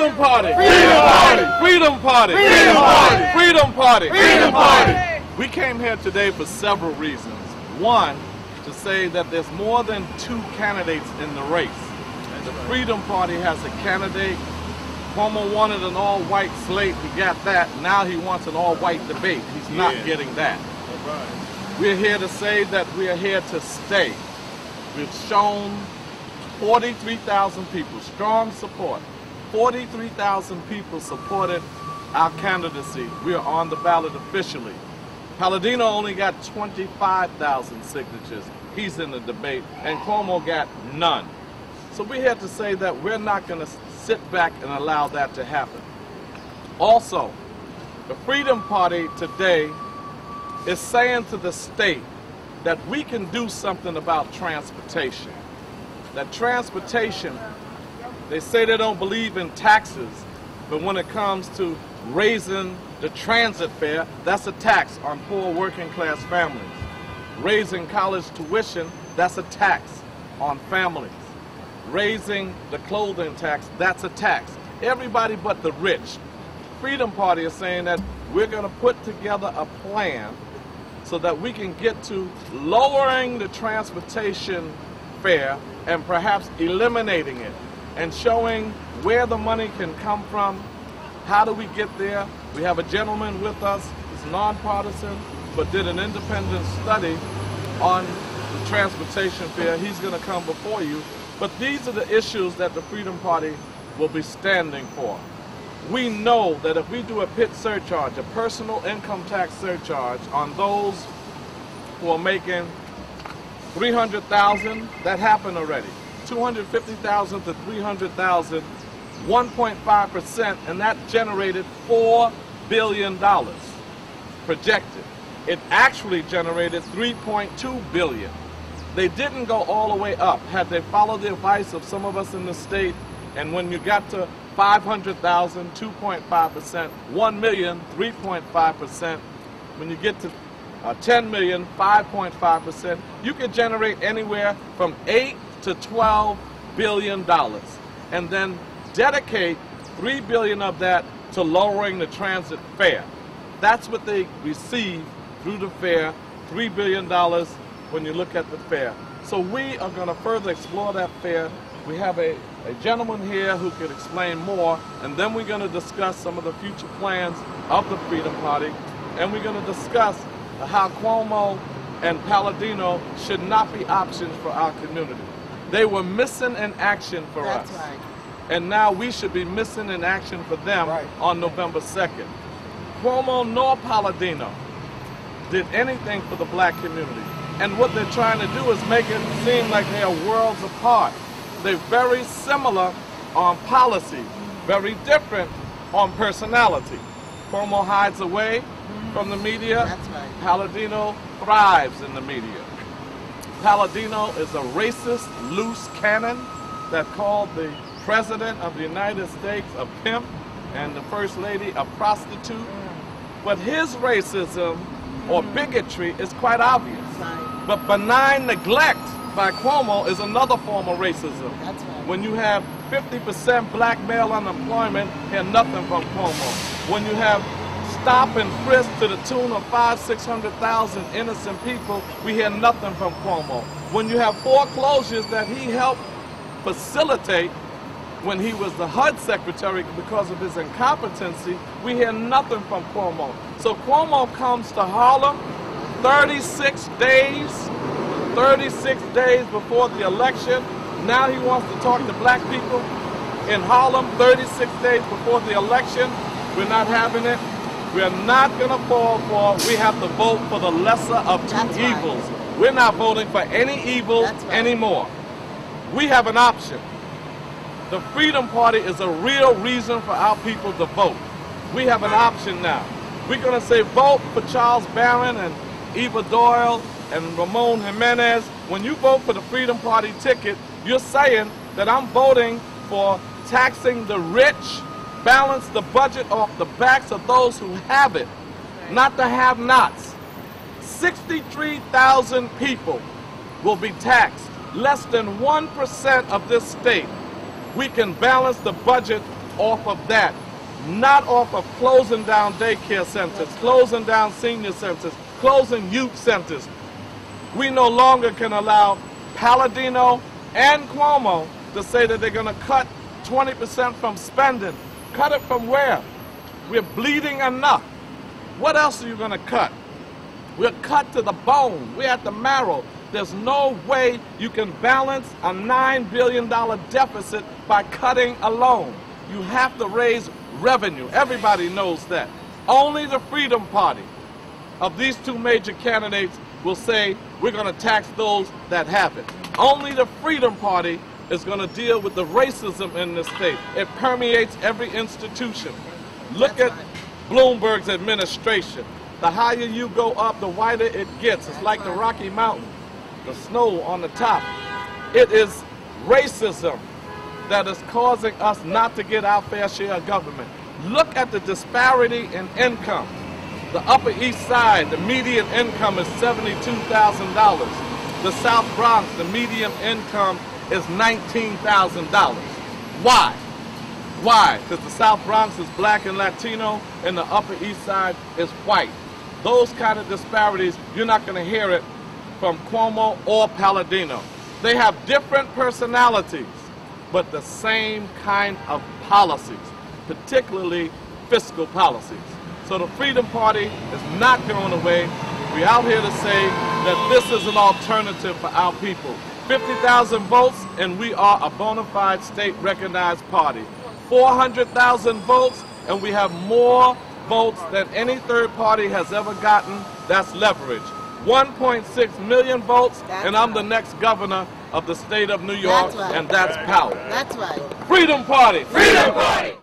Freedom Party! Freedom Party! Freedom Party! Freedom Party! Freedom Party! Freedom Party! We came here today for several reasons. One, to say that there's more than two candidates in the race. The Freedom Party has a candidate. Cuomo wanted an all-white slate. He got that. Now he wants an all-white debate. He's not getting that. We're here to say that we are here to stay. We've shown 43,000 people, strong support. 43,000 people supported our candidacy. We are on the ballot officially. Palladino only got 25,000 signatures. He's in the debate, and Cuomo got none. So we're here to say that we're not going to sit back and allow that to happen. Also, the Freedom Party today is saying to the state that we can do something about transportation. That transportation, they say they don't believe in taxes, but when it comes to raising the transit fare, that's a tax on poor working class families. Raising college tuition, that's a tax on families. Raising the clothing tax, that's a tax. Everybody but the rich. Freedom Party is saying that we're going to put together a plan so that we can get to lowering the transportation fare and perhaps eliminating it and showing where the money can come from. How do we get there? We have a gentleman with us, he's nonpartisan, but did an independent study on the transportation fare. He's going to come before you. But these are the issues that the Freedom Party will be standing for. We know that if we do a PIT surcharge, a personal income tax surcharge on those who are making $300,000, that happened already. $250,000 to $300,000, 1.5%, and that generated $4 billion projected. It actually generated $3.2 billion. They didn't go all the way up. Had they followed the advice of some of us in the state, and when you got to 500,000, 2.5%, 1 million, 3.5%, when you get to 10 million, 5.5%, you could generate anywhere from 8 to 12 billion dollars, and then dedicate 3 billion of that to lowering the transit fare. That's what they receive through the fare, $3 billion when you look at the fare. So we are going to further explore that fare. We have a gentleman here who could explain more, and then we're going to discuss some of the future plans of the Freedom Party, and we're going to discuss how Cuomo and Palladino should not be options for our community. They were missing in action for us. That's right. And now we should be missing in action for them on November 2nd. Cuomo nor Palladino did anything for the black community. And what they're trying to do is make it seem like they are worlds apart. They're very similar on policy, very different on personality. Cuomo hides away from the media. That's right. Palladino thrives in the media. Palladino is a racist, loose cannon that called the President of the United States a pimp and the First Lady a prostitute. But his racism or bigotry is quite obvious. But benign neglect by Cuomo is another form of racism. That's right. When you have 50% black male unemployment, hear nothing from Cuomo. When you have stop and frisk to the tune of 500,000-600,000 innocent people, we hear nothing from Cuomo. When you have foreclosures that he helped facilitate when he was the HUD secretary because of his incompetency, we hear nothing from Cuomo. So Cuomo comes to Harlem 36 days before the election. Now he wants to talk to black people in Harlem 36 days before the election. We're not having it. We're not going to fall for, we have to vote for the lesser of two evils. We're not voting for any evil anymore. We have an option. The Freedom Party is a real reason for our people to vote. We have an option now. We're going to say vote for Charles Barron and Eva Doyle and Ramon Jimenez. When you vote for the Freedom Party ticket, you're saying that I'm voting for taxing the rich, balance the budget off the backs of those who have it, not the have-nots. 63,000 people will be taxed, less than 1% of this state. We can balance the budget off of that, not off of closing down daycare centers, closing down senior centers, closing youth centers. We no longer can allow Palladino and Cuomo to say that they're going to cut 20% from spending. Cut it from where? We're bleeding enough. What else are you going to cut? We're cut to the bone. We're at the marrow. There's no way you can balance a $9 billion deficit by cutting alone. You have to raise revenue. Everybody knows that. Only the Freedom Party of these two major candidates will say we're going to tax those that have it. Only the Freedom Party is going to deal with the racism in this state. It permeates every institution. Look at Bloomberg's administration. The higher you go up, the wider it gets. It's like the Rocky Mountain, the snow on the top. It is racism that is causing us not to get our fair share of government. Look at the disparity in income. The Upper East Side, the median income is $72,000. The South Bronx, the median income is $19,000. Why? Why? Because the South Bronx is black and Latino, and the Upper East Side is white. Those kind of disparities, you're not going to hear it from Cuomo or Palladino. They have different personalities, but the same kind of policies, particularly fiscal policies. So the Freedom Party is not going away. We're out here to say that this is an alternative for our people. 50,000 votes, and we are a bona fide state-recognized party. 400,000 votes, and we have more votes than any third party has ever gotten. That's leverage. 1.6 million votes, and I'm the next governor of the state of New York, and that's power. That's right. Freedom Party! Freedom Party!